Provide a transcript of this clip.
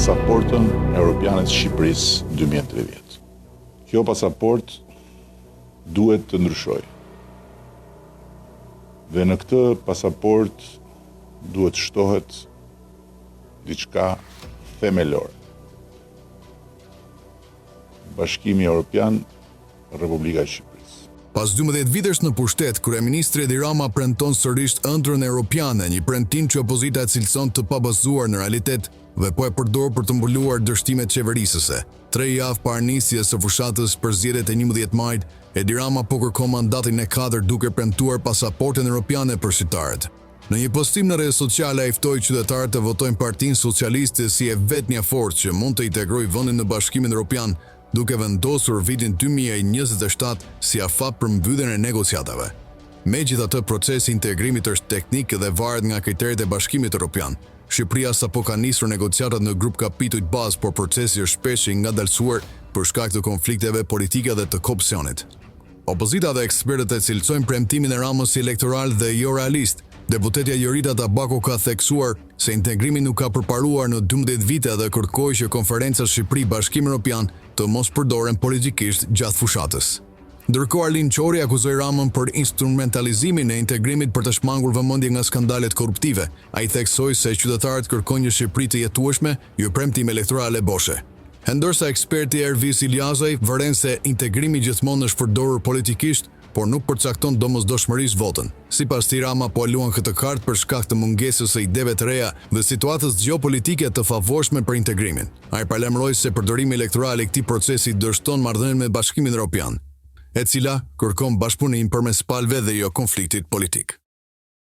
pasaportën europiane të Shqipërisë 2030. Kjo pasaport duhet të ndryshojë. Dhe në këtë pasaport duhet shtohet diçka themelore. Bashkimi Evropian, Republika e Shqipërisë. Pas 12 vitesh në pushtet, kryeministri Edi Rama premton sërish ëndrrën europiane, një premtim që opozita e cilëson të pabazuar në realitet dhe po e përdor për të mbuluar dështimet qeverisëse. 3 javë parë nisjes së fushatës për zgjedhjet e 11 majit, Edi Rama po kërkon mandatin e 4 duke premtuar pasaportën europiane për shqiptarët. Në një postim në rrjetet sociale ai ftoi qytetarët të votojnë Partinë Socialiste si e vetmja forcë që mund të integrojë vendin në Bashkimin Evropian, duke vendosur vitin 2027 si afat për mbylljen e negociatave. Megjithatë, procesi i integrimit është teknik dhe varet nga kriteret e Bashkimit Evropian. Shqipëria sapo ka nisur negociatat në grup kapitujt bazë, por procesi është shpesh i ngadalësuar për shkak të konflikteve politike dhe të korrupsionit. Opozita dhe ekspertët e cilësojnë premtimin e Ramës si elektoral dhe jo realist. Deputetja Jorita Tabako ka theksuar se integrimi nuk ka përparuar në 12 vite dhe kërkoi që konferenca Shqipëri-Bashkimi Evropian të mos përdoren politikisht gjatë fushatës. Ndërkohë Arlin Qori akuzoi Ramën për instrumentalizimin e integrimit për të shmangur vëmendje nga skandalet korruptive. Ai theksoi se qytetarët kërkojnë një Shqipëri të jetueshme, jo premtime elektorale boshe. Ndërsa eksperti Ervis Iliazaj vëren se integrimi gjithmonë është përdorur politikisht, por nuk përcakton domosdoshmërisht votën. Sipas tij, Rama po luan këtë kartë për shkak të mungesës së ideve të reja dhe situatës gjeopolitike të favorshme për integrimin. Ai paralajmëroi se përdorimi elektoral i këtij procesi dështon marrëdhënien me Bashkimin Evropian, e cila kërkon bashkëpunim përmes palëve dhe jo konfliktit politik.